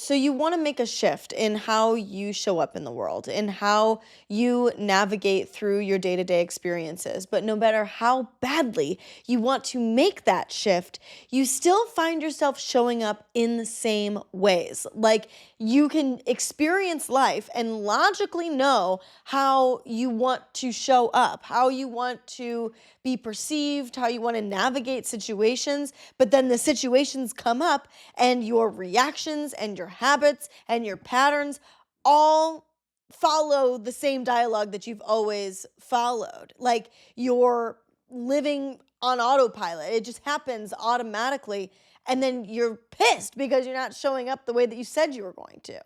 So you want to make a shift in how you show up in the world, in how you navigate through your day-to-day experiences. But no matter how badly you want to make that shift, you still find yourself showing up in the same ways. Like you can experience life and logically know how you want to show up, how you want to be perceived, how you want to navigate situations, but then the situations come up and your reactions and your habits and your patterns all follow the same dialogue that you've always followed. Like you're living on autopilot. It just happens automatically. And then you're pissed because you're not showing up the way that you said you were going to.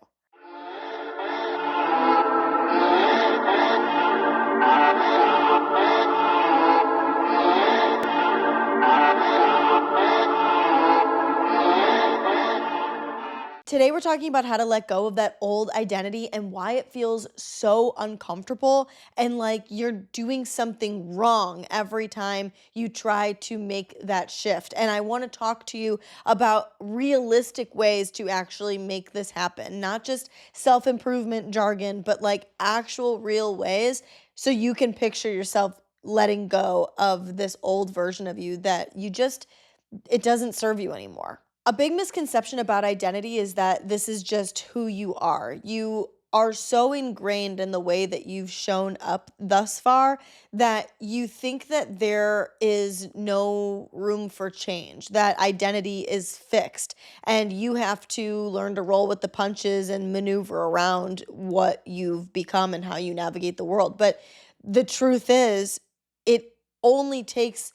Today, we're talking about how to let go of that old identity and why it feels so uncomfortable and like you're doing something wrong every time you try to make that shift. And I want to talk to you about realistic ways to actually make this happen, not just self improvement jargon, but like actual real ways so you can picture yourself letting go of this old version of you that it doesn't serve you anymore. A big misconception about identity is that this is just who you are. You are so ingrained in the way that you've shown up thus far that you think that there is no room for change, that identity is fixed, and you have to learn to roll with the punches and maneuver around what you've become and how you navigate the world. But the truth is, it only takes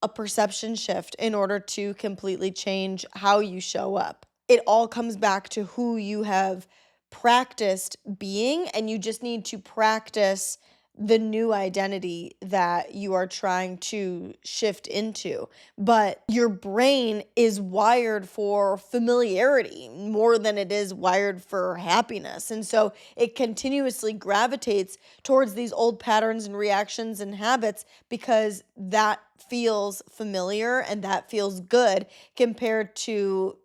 a perception shift in order to completely change how you show up. It all comes back to who you have practiced being, and you just need to practice the new identity that you are trying to shift into. But your brain is wired for familiarity more than it is wired for happiness. And so it continuously gravitates towards these old patterns and reactions and habits because that feels familiar and that feels good compared to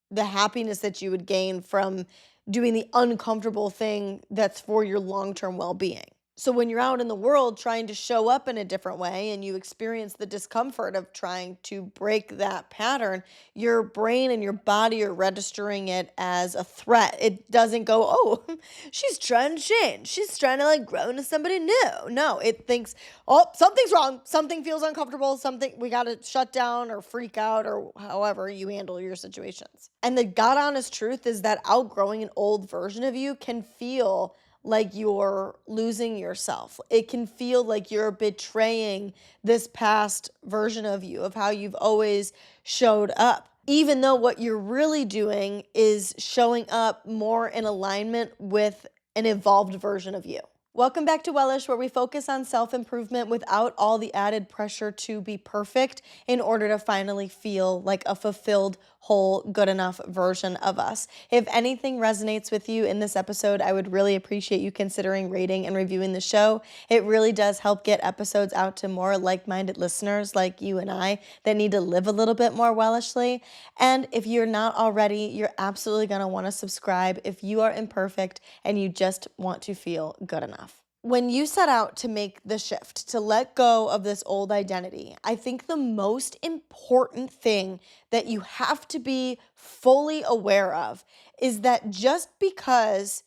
the happiness that you would gain from doing the uncomfortable thing that's for your long-term well-being. So when you're out in the world trying to show up in a different way and you experience the discomfort of trying to break that pattern, your brain and your body are registering it as a threat. It doesn't go, oh, she's trying to change. She's trying to like grow into somebody new. No, it thinks, oh, something's wrong. Something feels uncomfortable. We got to shut down or freak out or however you handle your situations. And the God honest truth is that outgrowing an old version of you can feel like you're losing yourself. It can feel like you're betraying this past version of you, of how you've always showed up, even though what you're really doing is showing up more in alignment with an evolved version of you. Welcome back to Wellish, where we focus on self-improvement without all the added pressure to be perfect in order to finally feel like a fulfilled, whole, good enough version of us. If anything resonates with you in this episode, I would really appreciate you considering rating and reviewing the show. It really does help get episodes out to more like-minded listeners like you and I that need to live a little bit more wellishly. And if you're not already, you're absolutely going to want to subscribe if you are imperfect and you just want to feel good enough. When you set out to make the shift, to let go of this old identity, I think the most important thing that you have to be fully aware of is that just because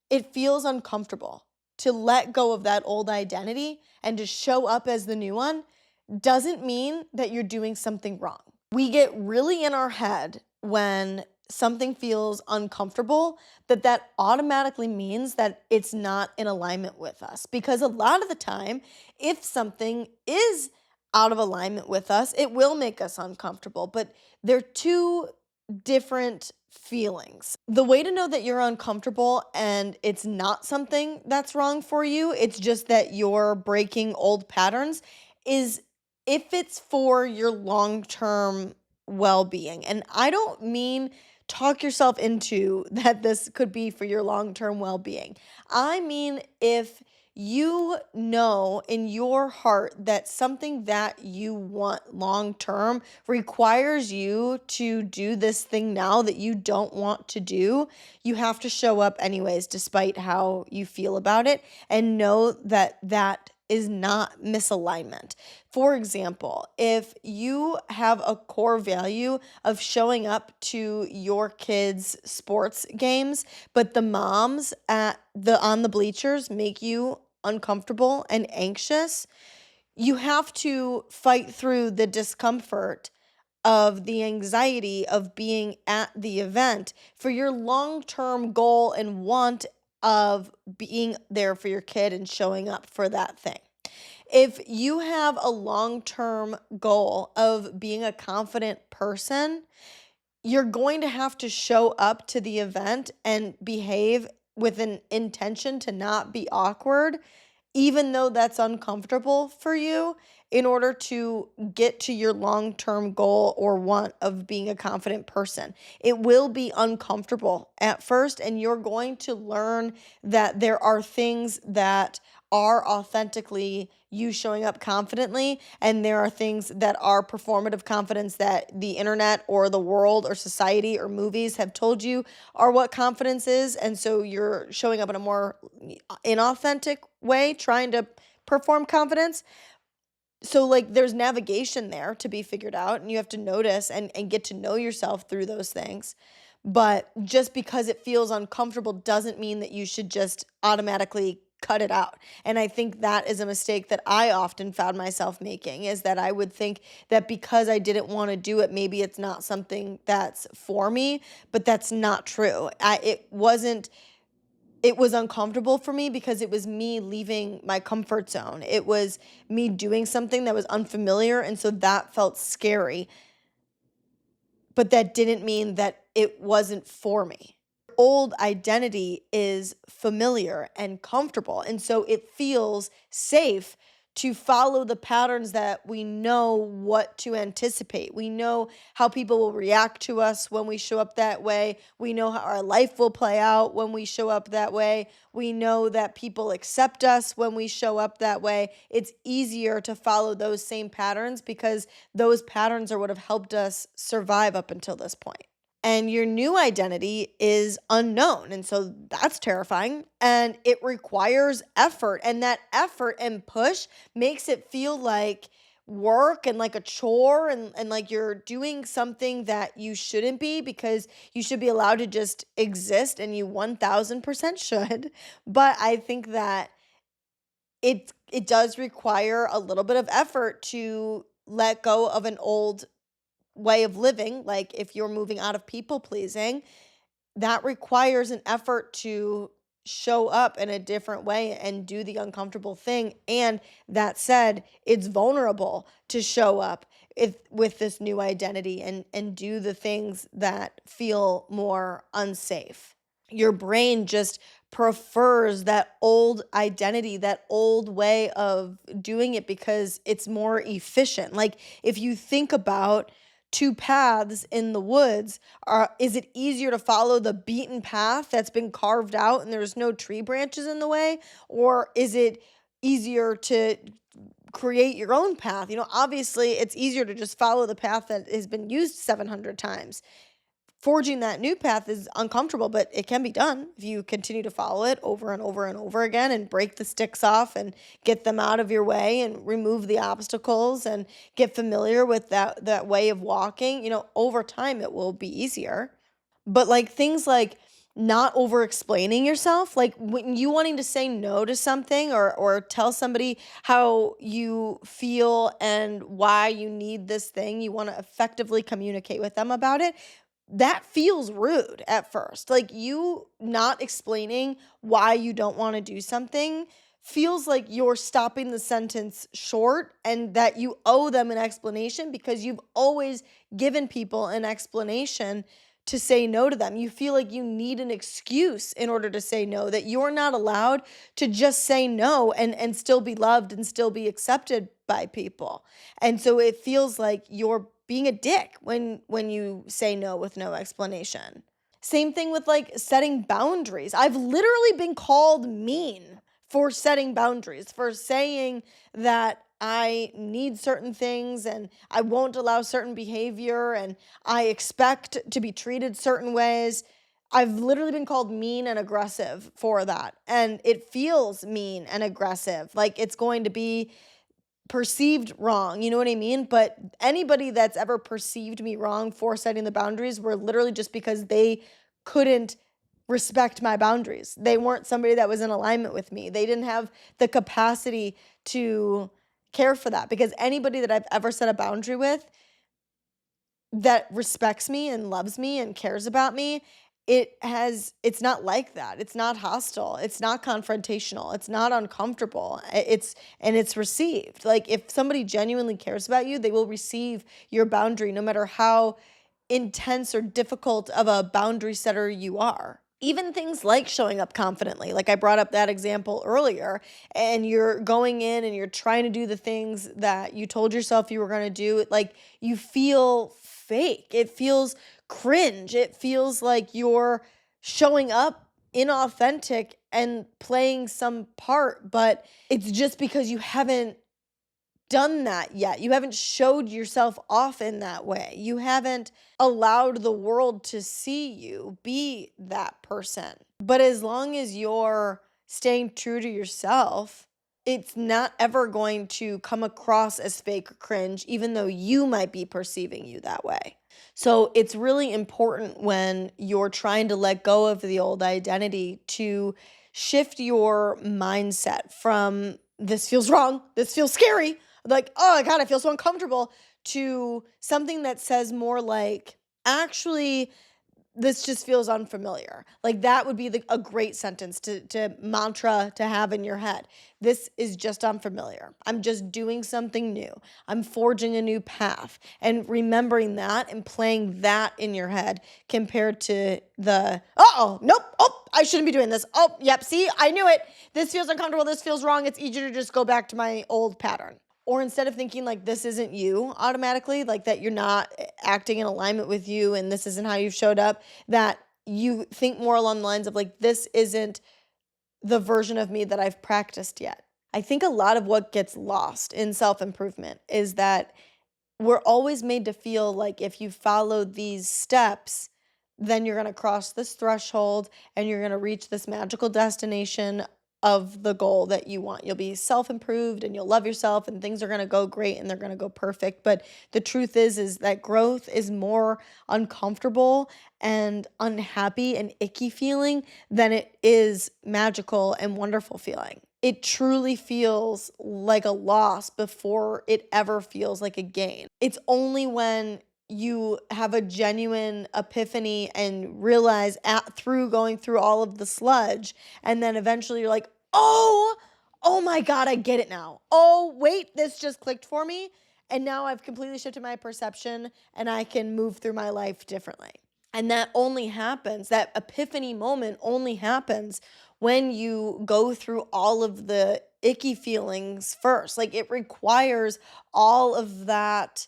it feels uncomfortable to let go of that old identity and to show up as the new one doesn't mean that you're doing something wrong. We get really in our head when something feels uncomfortable, that automatically means that it's not in alignment with us. Because a lot of the time, if something is out of alignment with us, it will make us uncomfortable. But they're two different feelings. The way to know that you're uncomfortable and it's not something that's wrong for you, it's just that you're breaking old patterns, is if it's for your long-term well-being. And I don't mean talk yourself into that this could be for your long-term well-being. I mean, if you know in your heart that something that you want long term requires you to do this thing now that you don't want to do, you have to show up anyways, despite how you feel about it, and know that that is not misalignment. For example, if you have a core value of showing up to your kids' sports games, but the moms at the on the bleachers make you uncomfortable and anxious, you have to fight through the discomfort of the anxiety of being at the event for your long-term goal and want of being there for your kid and showing up for that thing. If you have a long-term goal of being a confident person, you're going to have to show up to the event and behave with an intention to not be awkward, even though that's uncomfortable for you, in order to get to your long term goal or want of being a confident person. It will be uncomfortable at first, and you're going to learn that there are things that are authentically you showing up confidently, and there are things that are performative confidence that the internet or the world or society or movies have told you are what confidence is. And so you're showing up in a more inauthentic way, trying to perform confidence. So like there's navigation there to be figured out, and you have to notice and get to know yourself through those things. But just because it feels uncomfortable doesn't mean that you should just automatically cut it out. And I think that is a mistake that I often found myself making, is that I would think that because I didn't want to do it, maybe it's not something that's for me, but that's not true. It was uncomfortable for me because it was me leaving my comfort zone. It was me doing something that was unfamiliar. And so that felt scary, but that didn't mean that it wasn't for me. Old identity is familiar and comfortable. And so it feels safe to follow the patterns that we know what to anticipate. We know how people will react to us when we show up that way. We know how our life will play out when we show up that way. We know that people accept us when we show up that way. It's easier to follow those same patterns because those patterns are what have helped us survive up until this point. And your new identity is unknown. And so that's terrifying. And it requires effort. And that effort and push makes it feel like work and like a chore, and like you're doing something that you shouldn't be, because you should be allowed to just exist, and you 1000% should. But I think that it does require a little bit of effort to let go of an old way of living. Like if you're moving out of people pleasing, that requires an effort to show up in a different way and do the uncomfortable thing. And that said, it's vulnerable to show up with this new identity and do the things that feel more unsafe. Your brain just prefers that old identity, that old way of doing it, because it's more efficient. Like if you think about two paths in the woods, is it easier to follow the beaten path that's been carved out and there's no tree branches in the way? Or is it easier to create your own path? Obviously it's easier to just follow the path that has been used 700 times. Forging that new path is uncomfortable, but it can be done if you continue to follow it over and over and over again, and break the sticks off and get them out of your way and remove the obstacles and get familiar with that way of walking. Over time it will be easier. But like things like not over explaining yourself, like when you wanting to say no to something, or tell somebody how you feel and why you need this thing, you want to effectively communicate with them about it. That feels rude at first. Like you not explaining why you don't want to do something feels like you're stopping the sentence short, and that you owe them an explanation because you've always given people an explanation to say no to them. You feel like you need an excuse in order to say no, that you're not allowed to just say no and still be loved and still be accepted by people. And so it feels like you're being a dick when you say no with no explanation. Same thing with like setting boundaries. I've literally been called mean for setting boundaries, for saying that I need certain things and I won't allow certain behavior and I expect to be treated certain ways. I've literally been called mean and aggressive for that. And it feels mean and aggressive. Like it's going to be perceived wrong, you know what I mean? But anybody that's ever perceived me wrong for setting the boundaries were literally just because they couldn't respect my boundaries. They weren't somebody that was in alignment with me. They didn't have the capacity to care for that because anybody that I've ever set a boundary with that respects me and loves me and cares about me, it's not like that. It's not hostile. It's not confrontational. It's not uncomfortable. It's received. Like if somebody genuinely cares about you, they will receive your boundary no matter how intense or difficult of a boundary setter you are. Even things like showing up confidently, like I brought up that example earlier, and you're going in and you're trying to do the things that you told yourself you were going to do, like you feel fake. It feels cringe. It feels like you're showing up inauthentic and playing some part, but it's just because you haven't done that yet. You haven't showed yourself off in that way. You haven't allowed the world to see you be that person. But as long as you're staying true to yourself, it's not ever going to come across as fake or cringe, even though you might be perceiving you that way. So it's really important when you're trying to let go of the old identity to shift your mindset from this feels wrong, this feels scary, like, oh my God, I feel so uncomfortable, to something that says more like, actually, this just feels unfamiliar. Like that would be a great sentence to mantra to have in your head. This is just unfamiliar. I'm just doing something new. I'm forging a new path. And remembering that and playing that in your head compared to the, oh, nope, oh, I shouldn't be doing this. Oh, yep, see, I knew it. This feels uncomfortable. This feels wrong. It's easier to just go back to my old pattern. Or instead of thinking like this isn't you automatically, like that you're not acting in alignment with you and this isn't how you've showed up, that you think more along the lines of like, this isn't the version of me that I've practiced yet. I think a lot of what gets lost in self-improvement is that we're always made to feel like if you follow these steps, then you're going to cross this threshold and you're going to reach this magical destination of the goal that you want. You'll be self-improved and you'll love yourself and things are going to go great and they're going to go perfect. But the truth is that growth is more uncomfortable and unhappy and icky feeling than it is magical and wonderful feeling. It truly feels like a loss before it ever feels like a gain. It's only when you have a genuine epiphany and realize through going through all of the sludge, and then eventually you're like, oh my God, I get it now. Oh, wait, this just clicked for me. And now I've completely shifted my perception and I can move through my life differently. And that only happens, that epiphany moment only happens when you go through all of the icky feelings first. Like it requires all of that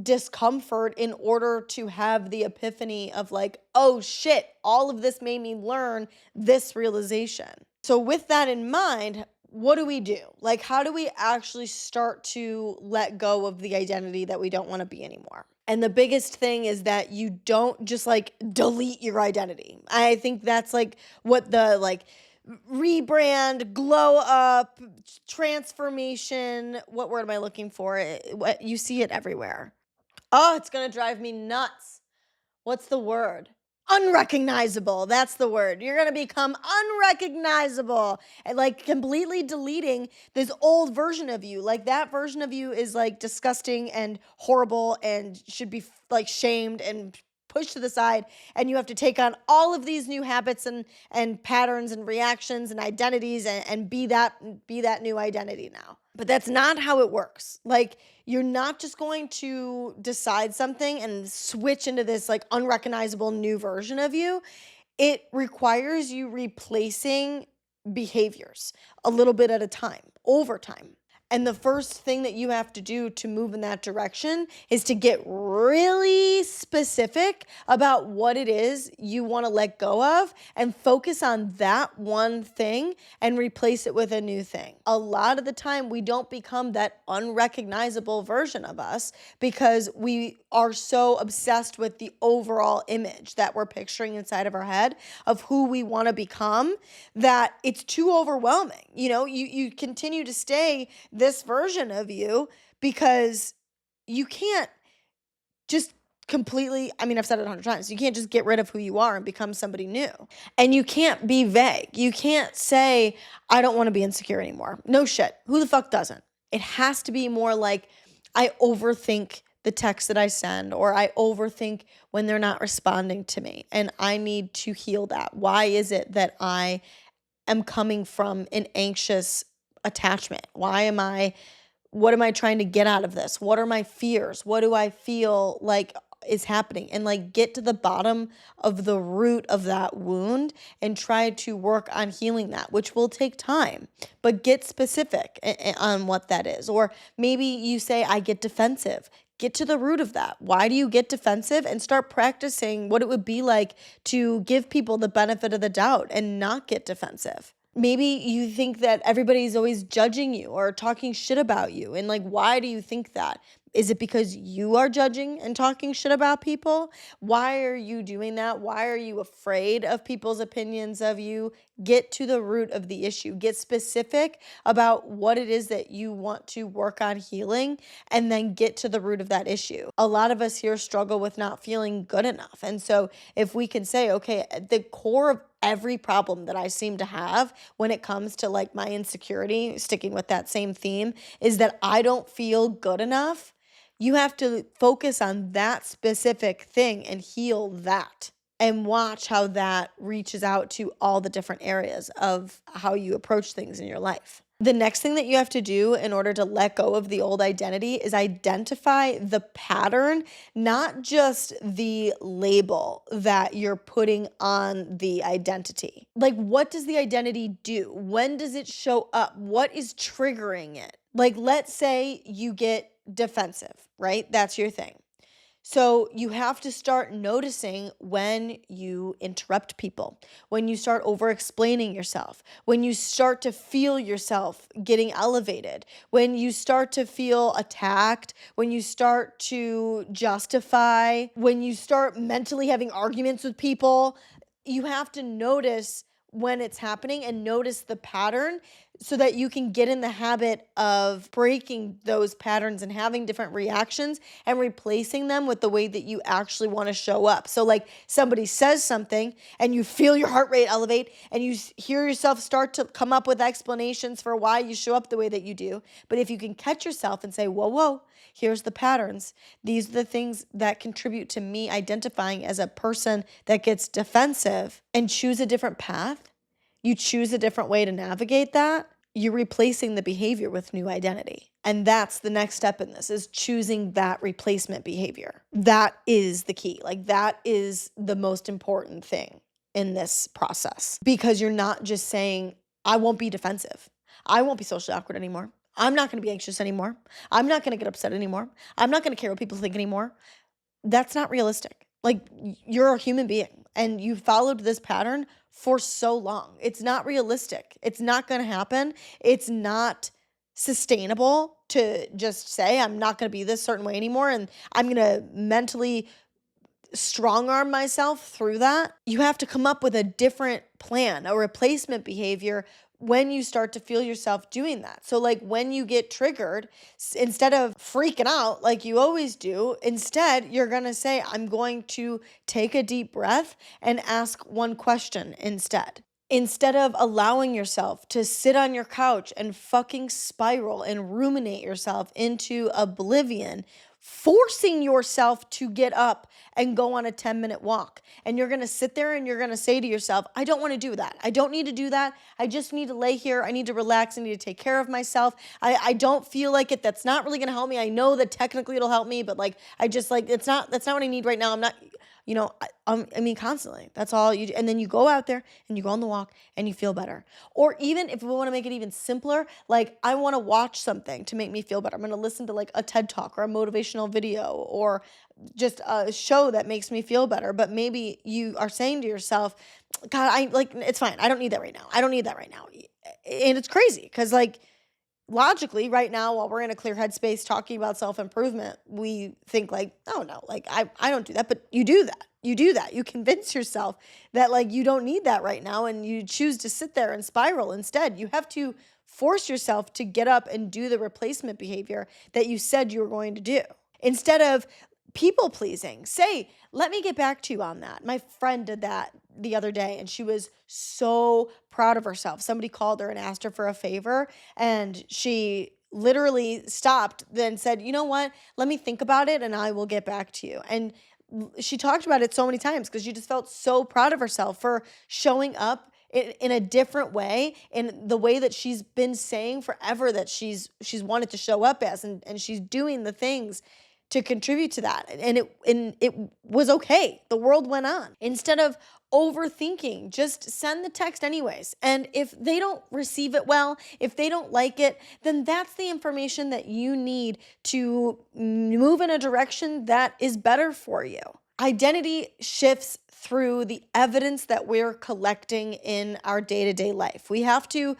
discomfort in order to have the epiphany of like, oh shit, all of this made me learn this realization. So with that in mind, what do we do? Like, how do we actually start to let go of the identity that we don't want to be anymore? And the biggest thing is that you don't just like delete your identity. I think that's like what the like rebrand, glow up, transformation, what word am I looking for? You see it everywhere. Oh, it's going to drive me nuts. What's the word? Unrecognizable. That's the word. You're going to become unrecognizable and like completely deleting this old version of you. Like that version of you is like disgusting and horrible and should be like shamed and pushed to the side. And you have to take on all of these new habits and patterns and reactions and identities and be that new identity now. But that's not how it works. Like you're not just going to decide something and switch into this like unrecognizable new version of you. It requires you replacing behaviors a little bit at a time, over time. And the first thing that you have to do to move in that direction is to get really specific about what it is you want to let go of and focus on that one thing and replace it with a new thing. A lot of the time, we don't become that unrecognizable version of us because we are so obsessed with the overall image that we're picturing inside of our head of who we want to become that it's too overwhelming. You continue to stay this version of you because you can't just completely, I mean, I've said it 100 times, you can't just get rid of who you are and become somebody new. And you can't be vague. You can't say, I don't want to be insecure anymore. No shit. Who the fuck doesn't? It has to be more like, I overthink the text that I send, or I overthink when they're not responding to me, and I need to heal that. Why is it that I am coming from an anxious attachment? What am I trying to get out of this? What are my fears? What do I feel like is happening? And like get to the bottom of the root of that wound and try to work on healing that, which will take time, but get specific on what that is. Or maybe you say, I get defensive. Get to the root of that. Why do you get defensive? And start practicing what it would be like to give people the benefit of the doubt and not get defensive. Maybe you think that everybody's always judging you or talking shit about you. And like, why do you think that? Is it because you are judging and talking shit about people? Why are you doing that? Why are you afraid of people's opinions of you? Get to the root of the issue. Get specific about what it is that you want to work on healing, and then get to the root of that issue. A lot of us here struggle with not feeling good enough. And so if we can say, okay, at the core of every problem that I seem to have when it comes to like my insecurity, sticking with that same theme, is that I don't feel good enough. You have to focus on that specific thing and heal that, and watch how that reaches out to all the different areas of how you approach things in your life. The next thing that you have to do in order to let go of the old identity is identify the pattern, not just the label that you're putting on the identity. Like, what does the identity do? When does it show up? What is triggering it? Like, let's say you get defensive, right? That's your thing. So you have to start noticing when you interrupt people, when you start over-explaining yourself, when you start to feel yourself getting elevated, when you start to feel attacked, when you start to justify, when you start mentally having arguments with people. You have to notice when it's happening and notice the pattern so that you can get in the habit of breaking those patterns and having different reactions and replacing them with the way that you actually want to show up. So like somebody says something and you feel your heart rate elevate and you hear yourself start to come up with explanations for why you show up the way that you do. But if you can catch yourself and say, whoa, here's the patterns. These are the things that contribute to me identifying as a person that gets defensive, and choose a different path. You choose a different way to navigate that. You're replacing the behavior with new identity. And that's the next step in this, is choosing that replacement behavior. That is the key. Like, that is the most important thing in this process, because you're not just saying, I won't be defensive. I won't be socially awkward anymore. I'm not going to be anxious anymore. I'm not going to get upset anymore. I'm not going to care what people think anymore. That's not realistic. Like, you're a human being and you followed this pattern for so long. It's not realistic. It's not going to happen. It's not sustainable to just say, I'm not going to be this certain way anymore, and I'm going to mentally strong arm myself through that. You have to come up with a different plan, a replacement behavior when you start to feel yourself doing that. So like when you get triggered, instead of freaking out like you always do, instead you're going to say, I'm going to take a deep breath and ask one question instead. Instead of allowing yourself to sit on your couch and fucking spiral and ruminate yourself into oblivion, forcing yourself to get up and go on a 10-minute walk. And you're going to sit there and you're going to say to yourself, I don't want to do that. I don't need to do that. I just need to lay here. I need to relax. I need to take care of myself. I don't feel like it. That's not really going to help me. I know that technically it'll help me, but like, I just like, that's not what I need right now. I mean, constantly. That's all you do. And then you go out there and you go on the walk and you feel better. Or even if we want to make it even simpler, like I want to watch something to make me feel better. I'm going to listen to like a TED talk or a motivational video or just a show that makes me feel better. But maybe you are saying to yourself, God, I like, it's fine. I don't need that right now. I don't need that right now. And it's crazy because, like, logically right now, while we're in a clear headspace talking about self-improvement, we think like, oh no, like I don't do that. But you do that. You do that. You convince yourself that like you don't need that right now, and you choose to sit there and spiral instead. You have to force yourself to get up and do the replacement behavior that you said you were going to do. Instead of people pleasing, say, let me get back to you on that. My friend did that the other day and she was so proud of herself. Somebody called her and asked her for a favor, and she literally stopped, then said, you know what? Let me think about it and I will get back to you. And she talked about it so many times because she just felt so proud of herself for showing up in a different way, in the way that she's been saying forever that she's wanted to show up as, and she's doing the things to contribute to that. And it was okay. The world went on. Instead of overthinking, just send the text anyways. And if they don't receive it well, if they don't like it, then that's the information that you need to move in a direction that is better for you. Identity shifts through the evidence that we're collecting in our day-to-day life. We have to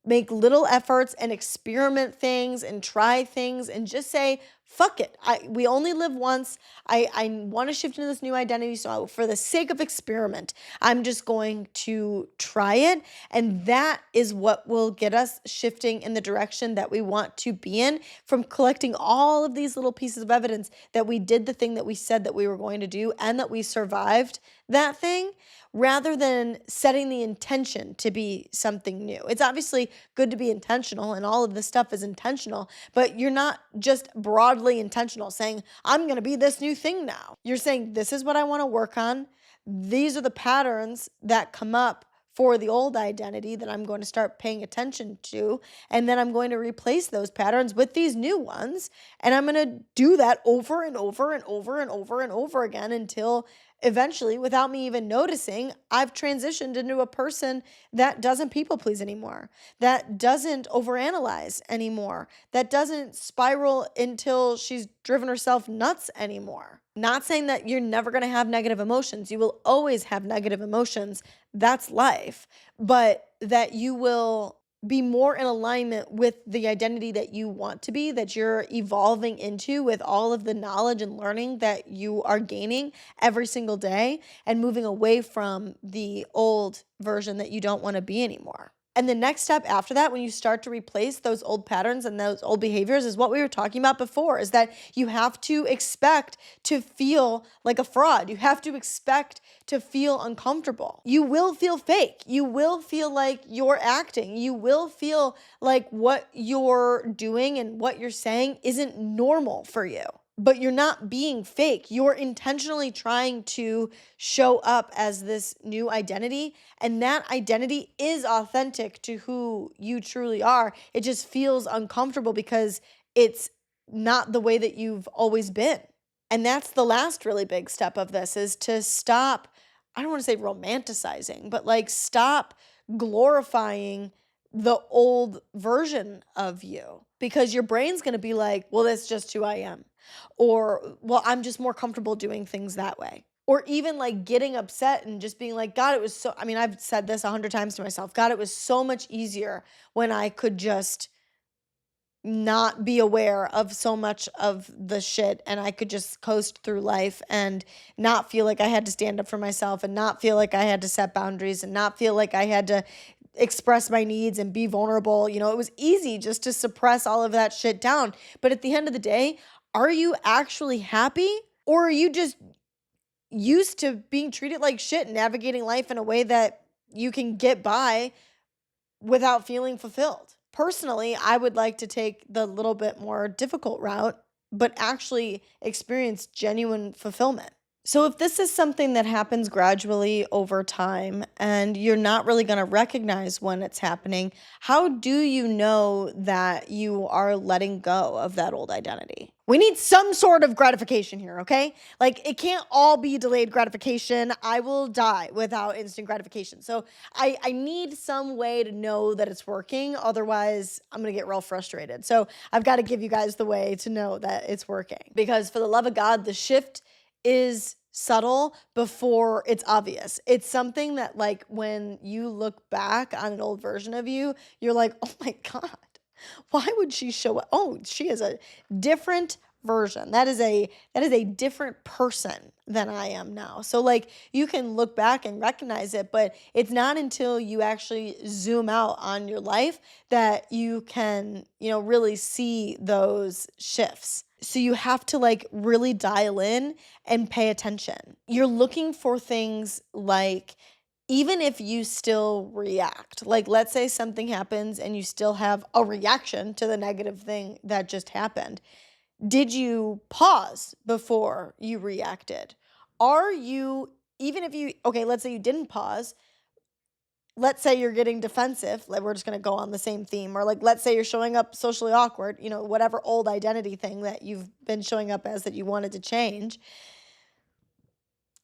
make little efforts and experiment things and try things and just say, fuck it. We only live once. I want to shift into this new identity. So for the sake of experiment, I'm just going to try it. And that is what will get us shifting in the direction that we want to be in, from collecting all of these little pieces of evidence that we did the thing that we said that we were going to do and that we survived that thing, rather than setting the intention to be something new. It's obviously good to be intentional, and all of this stuff is intentional, but you're not just broadly intentional saying, I'm going to be this new thing now. You're saying, this is what I want to work on. These are the patterns that come up for the old identity that I'm going to start paying attention to. And then I'm going to replace those patterns with these new ones. And I'm going to do that over and over and over and over and over again until eventually, without me even noticing, I've transitioned into a person that doesn't people please anymore, that doesn't overanalyze anymore, that doesn't spiral until she's driven herself nuts anymore. Not saying that you're never going to have negative emotions. You will always have negative emotions. That's life. But that you will be more in alignment with the identity that you want to be, that you're evolving into with all of the knowledge and learning that you are gaining every single day, and moving away from the old version that you don't want to be anymore. And the next step after that, when you start to replace those old patterns and those old behaviors, is what we were talking about before, is that you have to expect to feel like a fraud. You have to expect to feel uncomfortable. You will feel fake. You will feel like you're acting. You will feel like what you're doing and what you're saying isn't normal for you. But you're not being fake. You're intentionally trying to show up as this new identity, and that identity is authentic to who you truly are. It just feels uncomfortable because it's not the way that you've always been. And that's the last really big step of this, is to stop, I don't want to say romanticizing, but like stop glorifying the old version of you, because your brain's going to be like, well, that's just who I am. Or, well, I'm just more comfortable doing things that way. Or even like getting upset and just being like, God, it was so, I mean, I've said this 100 times to myself, God, it was so much easier when I could just not be aware of so much of the shit, and I could just coast through life and not feel like I had to stand up for myself, and not feel like I had to set boundaries, and not feel like I had to express my needs and be vulnerable. It was easy just to suppress all of that shit down. But at the end of the day, are you actually happy? Or are you just used to being treated like shit and navigating life in a way that you can get by without feeling fulfilled? Personally, I would like to take the little bit more difficult route, but actually experience genuine fulfillment. So if this is something that happens gradually over time and you're not really going to recognize when it's happening, how do you know that you are letting go of that old identity? We need some sort of gratification here, okay? Like, it can't all be delayed gratification. I will die without instant gratification. So I need some way to know that it's working. Otherwise, I'm going to get real frustrated. So I've got to give you guys the way to know that it's working. Because for the love of God, the shift is subtle before it's obvious. It's something that, like, when you look back on an old version of you, you're like, oh my God. Why would she show up? Oh, she is a different version. That is a different person than I am now. So, like, you can look back and recognize it, but it's not until you actually zoom out on your life that you can, really see those shifts. So you have to, like, really dial in and pay attention. You're looking for things like, even if you still react, like, let's say something happens and you still have a reaction to the negative thing that just happened. Did you pause before you reacted? Are you, even if you, okay, let's say you didn't pause, let's say you're getting defensive, like, we're just going to go on the same theme, or, like, let's say you're showing up socially awkward, whatever old identity thing that you've been showing up as that you wanted to change.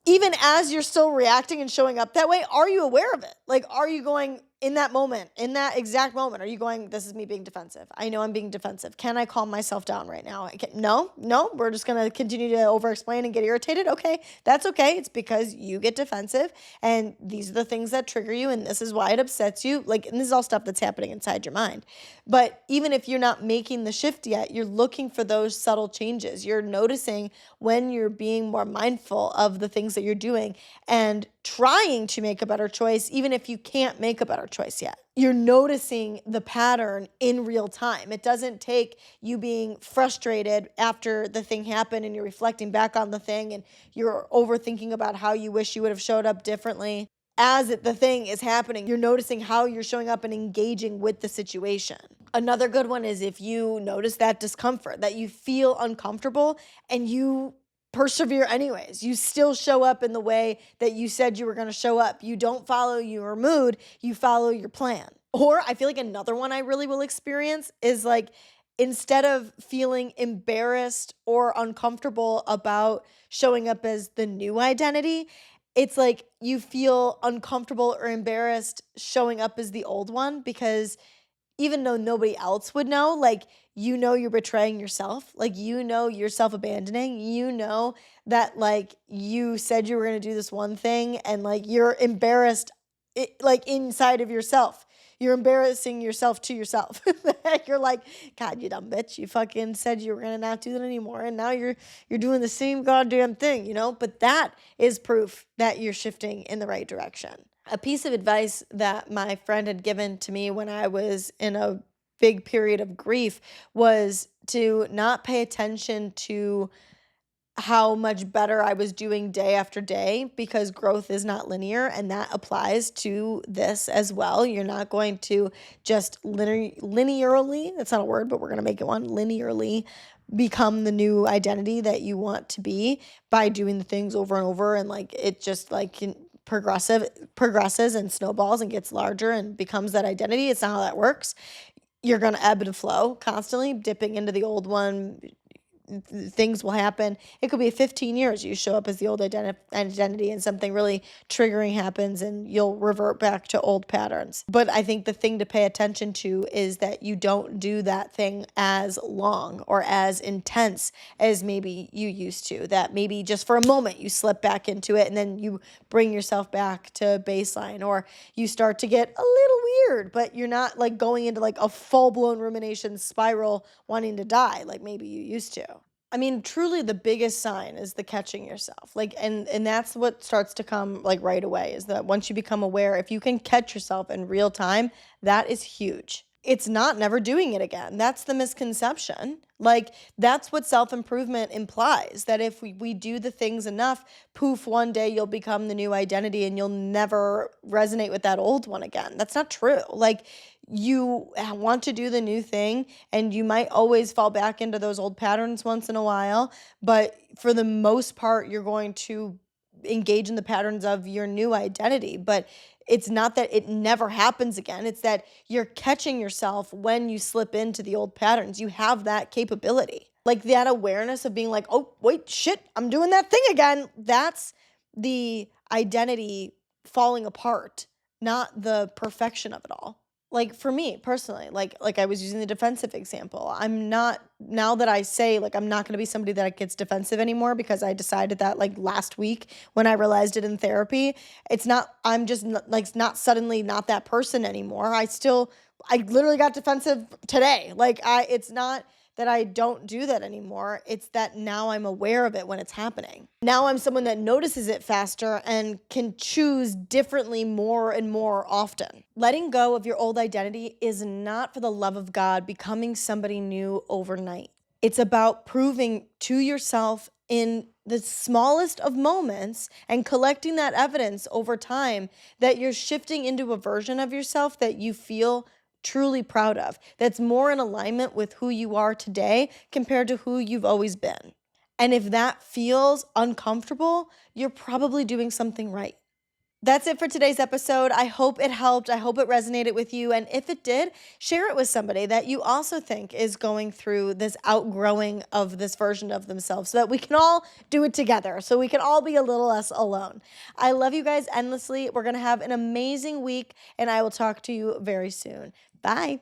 Even as you're still reacting and showing up that way, are you aware of it? Like, are you going in that moment, in that exact moment, are you going, this is me being defensive? I know I'm being defensive. Can I calm myself down right now? No, we're just going to continue to over explain and get irritated. Okay, that's okay. It's because you get defensive and these are the things that trigger you and this is why it upsets you. Like, and this is all stuff that's happening inside your mind. But even if you're not making the shift yet, you're looking for those subtle changes. You're noticing when you're being more mindful of the things that you're doing and trying to make a better choice, even if you can't make a better choice yet. You're noticing the pattern in real time. It doesn't take you being frustrated after the thing happened and you're reflecting back on the thing and you're overthinking about how you wish you would have showed up differently. As the thing is happening, you're noticing how you're showing up and engaging with the situation. Another good one is if you notice that discomfort, that you feel uncomfortable and you persevere anyways. You still show up in the way that you said you were going to show up. You don't follow your mood, you follow your plan. Or I feel like another one I really will experience is, like, instead of feeling embarrassed or uncomfortable about showing up as the new identity, it's like you feel uncomfortable or embarrassed showing up as the old one because even though nobody else would know, like, you're betraying yourself, like, you're self-abandoning, that, like, you said you were going to do this one thing and, like, you're embarrassed, like, inside of yourself. You're embarrassing yourself to yourself. You're like, God, you dumb bitch. You fucking said you were going to not do that anymore. And now you're doing the same goddamn thing, But that is proof that you're shifting in the right direction. A piece of advice that my friend had given to me when I was in a big period of grief was to not pay attention to how much better I was doing day after day, because growth is not linear, and that applies to this as well. You're not going to just linearly, that's not a word, but we're going to make it one, linearly become the new identity that you want to be by doing the things over and over, and, like, it just, like, progresses and snowballs and gets larger and becomes that identity. It's not how that works. You're going to ebb and flow constantly, dipping into the old one. Things will happen. It could be 15 years you show up as the old identity and something really triggering happens and you'll revert back to old patterns. But I think the thing to pay attention to is that you don't do that thing as long or as intense as maybe you used to. That maybe just for a moment you slip back into it and then you bring yourself back to baseline, or you start to get a little weird, but you're not, like, going into, like, a full-blown rumination spiral wanting to die like maybe you used to. I mean, truly the biggest sign is the catching yourself. Like, and that's what starts to come, like, right away, is that once you become aware, if you can catch yourself in real time, that is huge. It's not never doing it again. That's the misconception. Like, that's what self-improvement implies, that if we do the things enough, poof, one day you'll become the new identity and you'll never resonate with that old one again. That's not true. Like, you want to do the new thing and you might always fall back into those old patterns once in a while, but for the most part, you're going to engage in the patterns of your new identity. But it's not that it never happens again. It's that you're catching yourself when you slip into the old patterns. You have that capability. Like that awareness of being like, oh, wait, shit, I'm doing that thing again. That's the identity falling apart, not the perfection of it all. Like for me personally, like I was using the defensive example. I'm not, now that I say like I'm not going to be somebody that gets defensive anymore because I decided that like last week when I realized it in therapy. It's not, I'm just like not suddenly not that person anymore. I literally got defensive today. Like it's not that I don't do that anymore. It's that now I'm aware of it when it's happening. Now I'm someone that notices it faster and can choose differently more and more often. Letting go of your old identity is not for the love of God becoming somebody new overnight. It's about proving to yourself in the smallest of moments and collecting that evidence over time that you're shifting into a version of yourself that you feel truly proud of, that's more in alignment with who you are today compared to who you've always been. And if that feels uncomfortable, you're probably doing something right. That's it for today's episode. I hope it helped. I hope it resonated with you. And if it did, share it with somebody that you also think is going through this outgrowing of this version of themselves so that we can all do it together, so we can all be a little less alone. I love you guys endlessly. We're going to have an amazing week, and I will talk to you very soon. Bye.